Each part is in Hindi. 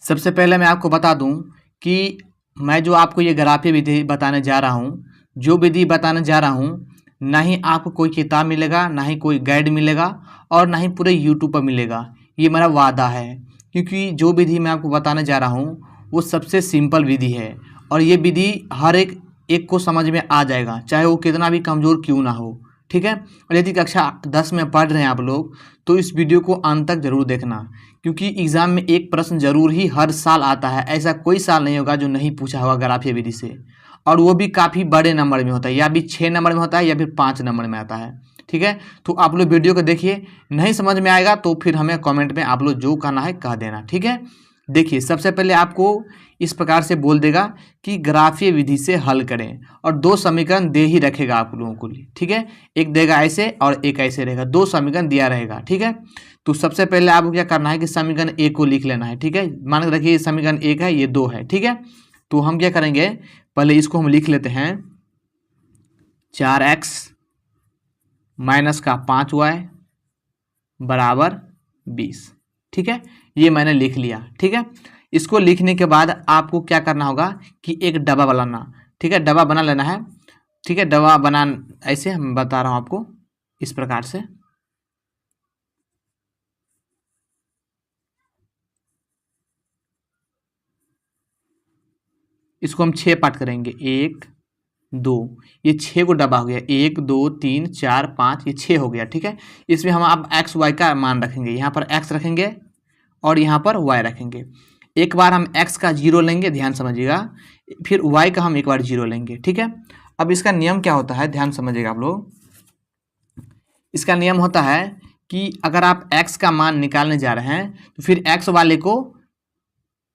सबसे पहले मैं आपको बता दूं कि मैं जो आपको ये ग्राफी विधि बताने जा रहा हूँ, जो विधि बताने जा रहा हूँ, ना ही आपको कोई किताब मिलेगा, ना ही कोई गाइड मिलेगा और ना ही पूरे यूट्यूब पर मिलेगा। ये मेरा वादा है, क्योंकि जो विधि मैं आपको बताने जा रहा हूँ वो सबसे सिंपल विधि है और ये विधि हर एक को समझ में आ जाएगा, चाहे वो कितना भी कमज़ोर क्यों ना हो। ठीक है। और यदि कक्षा 10 में पढ़ रहे हैं आप लोग तो इस वीडियो को अंत तक जरूर देखना, क्योंकि एग्जाम में एक प्रश्न जरूर ही हर साल आता है। ऐसा कोई साल नहीं होगा जो नहीं पूछा होगा ग्राफीय विधि से, और वो भी काफ़ी बड़े नंबर में होता है, या भी 6 नंबर में होता है या फिर 5 नंबर में आता है। ठीक है। तो आप लोग वीडियो को देखिए, नहीं समझ में आएगा तो फिर हमें कमेंट में आप लोग जो कहना है कह देना। ठीक है। देखिए, सबसे पहले आपको इस प्रकार से बोल देगा कि ग्राफीय विधि से हल करें, और 2 समीकरण दे ही रखेगा आप लोगों को लिए। ठीक है। एक देगा ऐसे और एक ऐसे रहेगा, 2 समीकरण दिया रहेगा। ठीक है। तो सबसे पहले आपको क्या करना है कि समीकरण 1 को लिख लेना है। ठीक है। मान के रखिए समीकरण 1 है, ये 2 है। ठीक है। तो हम क्या करेंगे, पहले इसको हम लिख लेते हैं 4x माइनस का 5y बराबर 20। ठीक है। ये मैंने लिख लिया। ठीक है। इसको लिखने के बाद आपको क्या करना होगा कि एक डब्बा बनाना। ठीक है। डब्बा बना लेना है। ठीक है। डब्बा बना ऐसे हम बता रहा हूँ आपको, इस प्रकार से। इसको हम 6 पार्ट करेंगे, 1 2, ये 6 को डब्बा हो गया, 1 2 3 4 5, ये 6 हो गया। ठीक है। इसमें हम अब एक्स वाई का मान रखेंगे, यहाँ पर एक्स रखेंगे और यहाँ पर वाई रखेंगे। एक बार हम x का 0 लेंगे, ध्यान समझिएगा, फिर y का हम एक बार 0 लेंगे। ठीक है। अब इसका नियम क्या होता है, ध्यान समझिएगा आप लोग। इसका नियम होता है कि अगर आप x का मान निकालने जा रहे हैं तो फिर x वाले को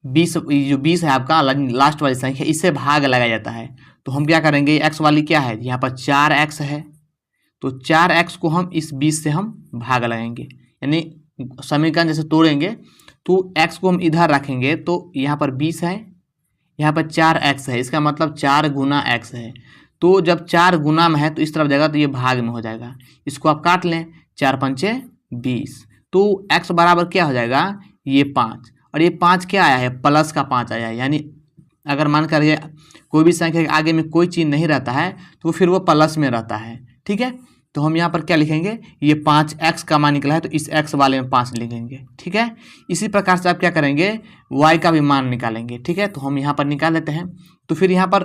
20, जो 20 है आपका लास्ट वाली संख्या, इससे भाग लगाया जाता है। तो हम क्या करेंगे, x वाली क्या है, यहाँ पर 4x है, तो 4x को हम इस 20 से हम भाग लगाएंगे, यानी समीकरण जैसे तोड़ेंगे तो x को हम इधर रखेंगे तो यहाँ पर 20 है, यहाँ पर 4x है, इसका मतलब 4 गुना x है। तो जब 4 गुना में है तो इस तरफ जाएगा तो ये भाग में हो जाएगा। इसको आप काट लें, 4 पंचे 20, तो x बराबर क्या हो जाएगा, ये 5, और ये 5 क्या आया है, प्लस का 5 आया है। यानी अगर मान कर कोई भी संख्या के आगे में कोई चीज़ नहीं रहता है तो फिर वो प्लस में रहता है। ठीक है। तो हम यहाँ पर क्या लिखेंगे, ये 5x का मान निकला है तो इस x वाले में 5 लिखेंगे। ठीक है। इसी प्रकार से आप क्या करेंगे, y का भी मान निकालेंगे। ठीक है। तो हम यहाँ पर निकाल लेते हैं। तो फिर यहाँ पर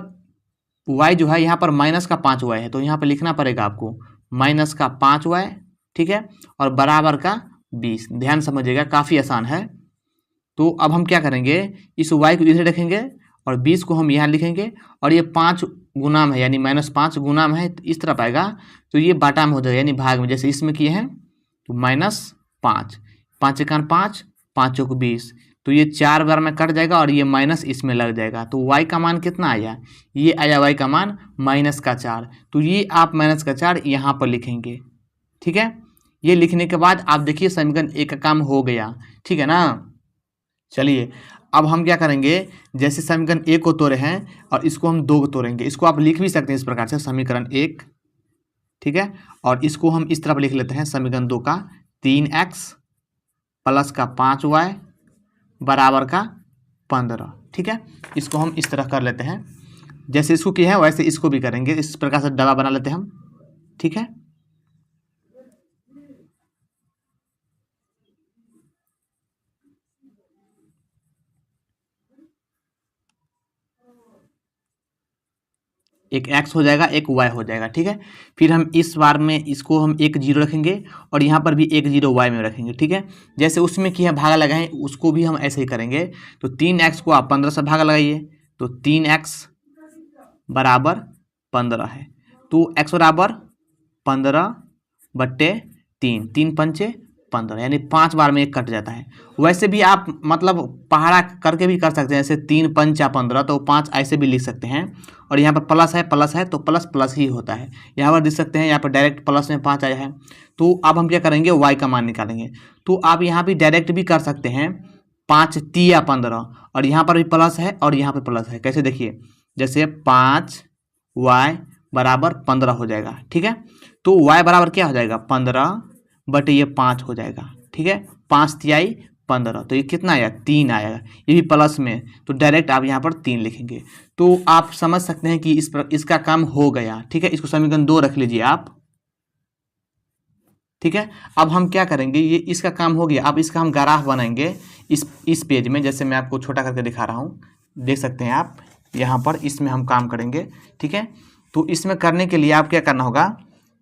y जो है, यहाँ पर माइनस का 5y है, तो यहाँ पर लिखना पड़ेगा आपको माइनस का 5y। ठीक है। और बराबर का 20। ध्यान समझिएगा, काफ़ी आसान है। तो अब हम क्या करेंगे, इस y को इधर रखेंगे और 20 को हम यहाँ लिखेंगे, और ये 5 गुना में है, यानी -5 गुना में है, तो इस तरफ आएगा तो ये बाटा में हो जाएगा, यानी भाग में, जैसे इसमें किए हैं। तो -5, 5 एकान 5, 5 चौक 20, तो ये 4 बार में कट जाएगा और ये माइनस इसमें लग जाएगा। तो y का मान कितना आया, ये आया y का मान -4। तो ये आप -4 यहाँ पर लिखेंगे। ठीक है। ये लिखने के बाद आप देखिए समीकरण 1 का काम हो गया। ठीक है ना। चलिए अब हम क्या करेंगे, जैसे समीकरण 1 को तोड़े हैं और इसको हम 2 को तोड़ेंगे। इसको आप लिख भी सकते हैं इस प्रकार से, समीकरण 1। ठीक है। और इसको हम इस तरफ लिख लेते हैं, समीकरण 2 का 3x प्लस का 5y बराबर का 15। ठीक है। इसको हम इस तरह कर लेते हैं, जैसे इसको किए हैं वैसे इसको भी करेंगे, इस प्रकार से डब्बा बना लेते हैं हम। ठीक है। एक x हो जाएगा, एक y हो जाएगा। ठीक है। फिर हम इस बार में इसको हम एक 0 रखेंगे और यहाँ पर भी एक 0 y में रखेंगे। ठीक है। जैसे उसमें किया भागा लगाएं, उसको भी हम ऐसे ही करेंगे। तो 3x को आप 15 से भागा लगाइए, तो 3x बराबर 15 है। तो x बराबर 15/3, 3 पंचे 15, यानी 5 बार में एक कट जाता है। वैसे भी आप मतलब पहाड़ा करके भी कर सकते हैं, जैसे 3 पंचा 15, तो 5 ऐसे भी लिख सकते हैं। और यहाँ पर प्लस है तो प्लस प्लस ही होता है। यहाँ पर देख सकते हैं, यहाँ पर डायरेक्ट प्लस में 5 आया है। तो अब हम क्या करेंगे, y का मान निकालेंगे। तो आप यहाँ भी डायरेक्ट भी कर सकते हैं, 5 तिया 15, और यहाँ पर भी प्लस है और यहाँ पर प्लस है। कैसे, देखिए, जैसे 5y बराबर 15 हो जाएगा। ठीक है। तो y बराबर क्या हो जाएगा, 15 बटे ये 5 हो जाएगा। ठीक है। 5 तियाई 15, तो ये कितना आएगा 3 आएगा, ये भी प्लस में, तो डायरेक्ट आप यहाँ पर 3 लिखेंगे। तो आप समझ सकते हैं कि इसका काम हो गया। ठीक है, इसको समीकरण 2 रख लीजिए आप। ठीक है, अब हम क्या करेंगे, ये इसका काम हो गया। अब इसका हम ग्राफ बनाएंगे इस पेज में, जैसे मैं आपको छोटा करके दिखा रहा हूँ, देख सकते हैं आप यहाँ पर, इसमें हम काम करेंगे। ठीक है, तो इसमें करने के लिए आप क्या करना होगा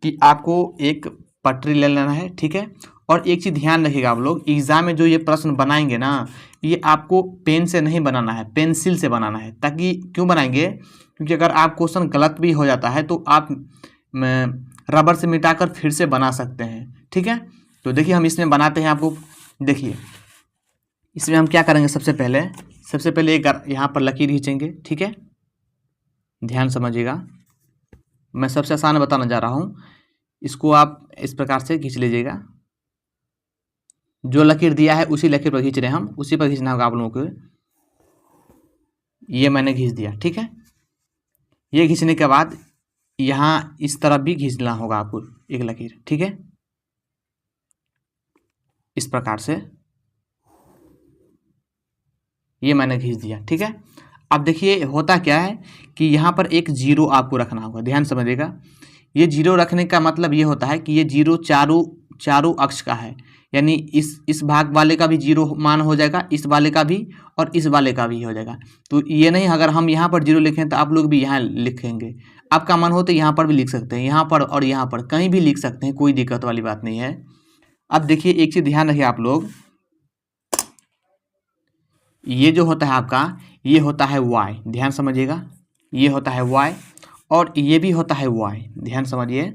कि आपको एक पटरी ले लेना है। ठीक है, और एक चीज़ ध्यान रखिएगा आप लोग, एग्जाम में जो ये प्रश्न बनाएंगे ना, ये आपको पेन से नहीं बनाना है, पेंसिल से बनाना है। ताकि क्यों बनाएंगे, क्योंकि अगर आप क्वेश्चन गलत भी हो जाता है तो आप रबर से मिटाकर फिर से बना सकते हैं। ठीक है, तो देखिए हम इसमें बनाते हैं। आपको देखिए इसमें हम क्या करेंगे, सबसे पहले एक यहाँ पर लकीर खींचेंगे। ठीक है, ध्यान समझिएगा, मैं सबसे आसान बताना जा रहा हूँ। इसको आप इस प्रकार से खींच लीजिएगा, जो लकीर दिया है उसी लकीर पर खींच रहे हैं हम, उसी पर खींचना होगा आप लोगों को। ये मैंने खींच दिया। ठीक है, ये खींचने के बाद यहाँ इस तरफ भी खींचना होगा आपको एक लकीर। ठीक है, इस प्रकार से ये मैंने खींच दिया। ठीक है, अब देखिए होता क्या है कि यहाँ पर एक जीरो आपको रखना होगा, ध्यान समझिएगा। ये जीरो रखने का मतलब ये होता है कि ये जीरो चारों अक्ष का है, यानी इस भाग वाले का भी जीरो मान हो जाएगा, इस वाले का भी और इस वाले का भी हो जाएगा। तो ये नहीं, अगर हम यहाँ पर जीरो लिखें तो आप लोग भी यहाँ लिखेंगे, आपका मन हो तो यहाँ पर भी लिख सकते हैं, यहाँ पर और यहाँ पर कहीं भी लिख सकते हैं, कोई दिक्कत वाली बात नहीं है। अब देखिए एक चीज़ ध्यान रखिए आप लोग, ये जो होता है आपका, ये होता है y, ध्यान समझिएगा, ये होता है y और ये भी होता है y, ध्यान समझिए।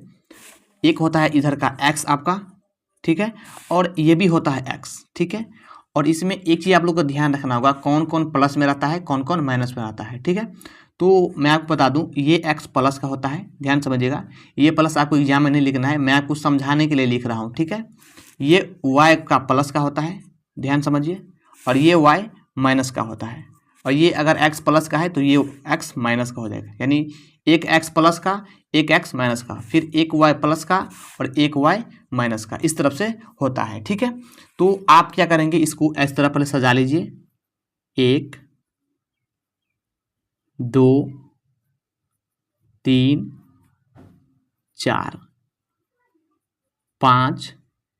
एक होता है इधर का x आपका, ठीक है, और ये भी होता है x। ठीक है, और इसमें एक चीज़ आप लोग को ध्यान रखना होगा, कौन कौन प्लस में रहता है, कौन कौन माइनस में रहता है। ठीक है, तो मैं आपको बता दूं, ये x प्लस का होता है, ध्यान समझिएगा। ये प्लस आपको एग्जाम में नहीं लिखना है, मैं आपको समझाने के लिए लिख रहा हूँ। ठीक है, ये y का प्लस का होता है, ध्यान समझिए, और ये y माइनस का होता है। और ये अगर x प्लस का है तो ये x माइनस का हो जाएगा, यानी एक x प्लस का, एक x माइनस का, फिर एक y प्लस का और एक y माइनस का, इस तरफ से होता है। ठीक है, तो आप क्या करेंगे, इसको इस तरह पहले सजा लीजिए, 1 2 3 4 5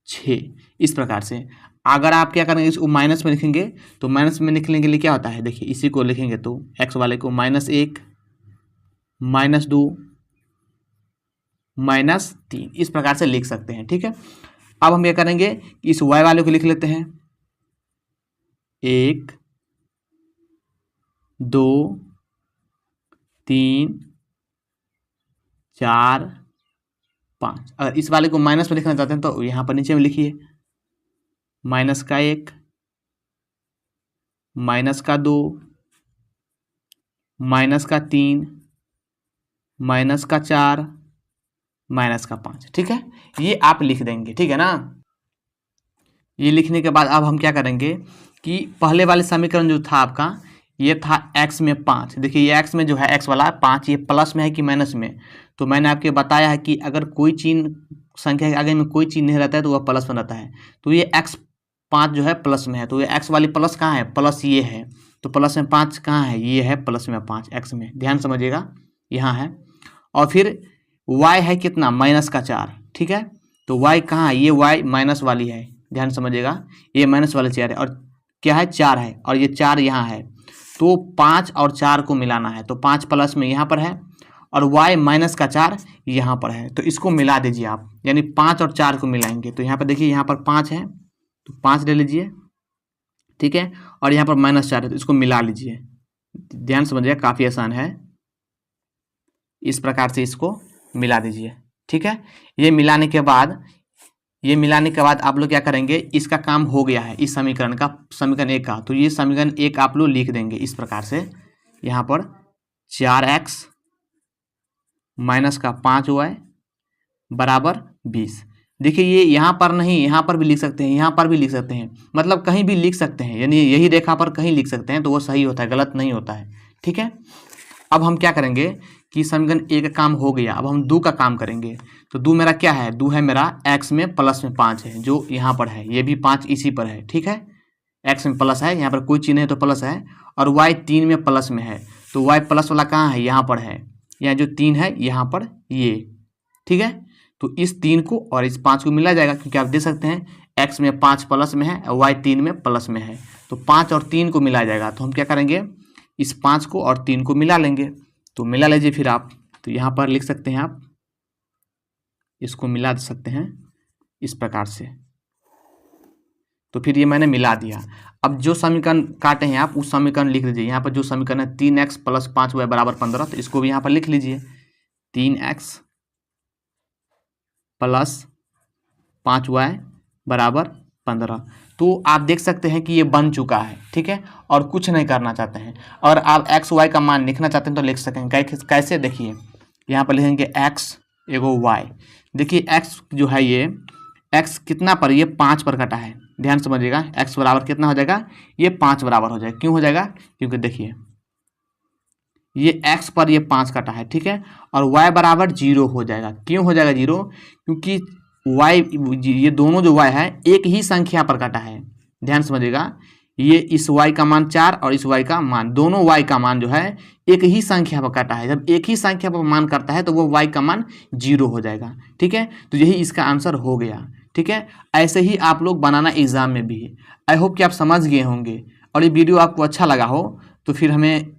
6, इस प्रकार से। अगर आप क्या करेंगे, इसको माइनस में लिखेंगे तो माइनस में लिखने के लिए क्या होता है, देखिए इसी को लिखेंगे तो x वाले को -1 -2 -3, इस प्रकार से लिख सकते हैं। ठीक है, अब हम क्या करेंगे, इस y वाले को लिख लेते हैं, 1 2 3 4 5। अगर इस वाले को माइनस में लिखना चाहते हैं तो यहाँ पर नीचे में लिखिए, -1 -2 -3 -4 -5। ठीक है, ये आप लिख देंगे। ठीक है ना, ये लिखने के बाद अब हम क्या करेंगे कि पहले वाले समीकरण जो था आपका, ये था x में 5। देखिए ये x में जो है, x वाला 5, ये प्लस में है कि माइनस में, तो मैंने आपके बताया है कि अगर कोई चिन्ह, संख्या के आगे में कोई चिन्ह नहीं रहता है तो वह प्लस में रहता है। तो ये x5 जो है प्लस में है, तो ये x वाली प्लस कहाँ है, प्लस ये है, तो प्लस में 5 कहाँ है, ये है प्लस में 5 x में, ध्यान समझिएगा, यहाँ है। और फिर y है कितना, -4। ठीक है, तो y कहाँ है, ये y माइनस वाली है, ध्यान समझिएगा, ये माइनस वाले 4 है, और क्या है 4 है, और ये 4 यहाँ है, तो 5 और 4 को मिलाना है, तो 5 प्लस में यहाँ पर है और y -4 यहाँ पर है, तो इसको मिला दीजिए आप, यानी 5 और 4 को मिलाएंगे तो यहाँ पर देखिए, यहाँ पर 5 है तो 5 ले लीजिए। ठीक है, और यहाँ पर -4 है तो इसको मिला लीजिए, ध्यान समझिएगा, काफ़ी आसान है, इस प्रकार से इसको मिला दीजिए। ठीक है, ये मिलाने के बाद आप लोग क्या करेंगे, इसका काम हो गया है, इस समीकरण का, समीकरण 1 का, तो ये समीकरण 1 आप लोग लिख देंगे इस प्रकार से, यहाँ पर 4x -5y बराबर 20। देखिए ये यहाँ पर नहीं, यहाँ पर भी लिख सकते हैं, यहाँ पर भी लिख सकते हैं, मतलब कहीं भी लिख सकते हैं, यानी यही रेखा पर कहीं लिख सकते हैं तो वो सही होता है, गलत नहीं होता है। ठीक है, अब हम क्या करेंगे कि समीकरण 1 का काम हो गया, अब हम 2 का काम करेंगे। तो 2 मेरा क्या है, 2 है मेरा x में प्लस में 5 है, जो यहाँ पर है, ये भी 5 इसी पर है। ठीक है, एक्स में प्लस है, यहाँ पर कोई चिन्ह है तो प्लस है, और वाई 3 में प्लस में है, तो वाई प्लस वाला कहाँ है, यहाँ पर है, यहाँ जो 3 है यहाँ पर ये, ठीक है। तो इस 3 को और इस 5 को मिला जाएगा, क्योंकि आप देख सकते हैं एक्स में 5 प्लस में है और वाई 3 में प्लस में है, तो 5 और 3 को मिला जाएगा। तो हम क्या करेंगे, इस 5 को और 3 को मिला लेंगे। तो मिला लीजिए फिर आप, तो यहाँ पर लिख सकते हैं आप, इसको मिला सकते हैं इस प्रकार से। तो फिर ये मैंने मिला दिया। अब जो समीकरण काटे हैं आप उस समीकरण लिख लीजिए। यहाँ पर जो समीकरण है 3x + 5y = 15, तो इसको भी यहाँ पर लिख लीजिए 3x + 5y = 15। तो आप देख सकते हैं कि ये बन चुका है, ठीक है, और कुछ नहीं करना चाहते हैं। और आप एक्स वाई का मान लिखना चाहते हैं तो लिख सकेंगे। कैसे, देखिए यहाँ पर लिखेंगे x एगो y। देखिए x जो है ये x कितना पर, ये 5 पर कटा है, ध्यान समझिएगा। x बराबर कितना हो जाएगा, ये 5 बराबर हो जाएगा। क्यों हो जाएगा, क्योंकि देखिए ये x पर ये 5 कटा है, ठीक है, और y बराबर 0 हो जाएगा। क्यों हो जाएगा 0, क्योंकि y, ये दोनों जो y है एक ही संख्या पर कटा है, ध्यान समझिएगा। ये इस y का मान 4 और इस y का मान, दोनों y का मान जो है एक ही संख्या पर कटा है। जब एक ही संख्या पर मान करता है तो वो y का मान 0 हो जाएगा, ठीक है। तो यही इसका आंसर हो गया, ठीक है। ऐसे ही आप लोग बनाना एग्जाम में भी। आई होप कि आप समझ गए होंगे, और ये वीडियो आपको अच्छा लगा हो तो फिर हमें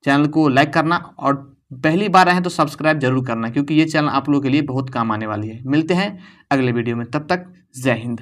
चैनल को लाइक करना, और पहली बार आए हैं तो सब्सक्राइब जरूर करना, क्योंकि ये चैनल आप लोगों के लिए बहुत काम आने वाली है। मिलते हैं अगले वीडियो में, तब तक जय हिंद।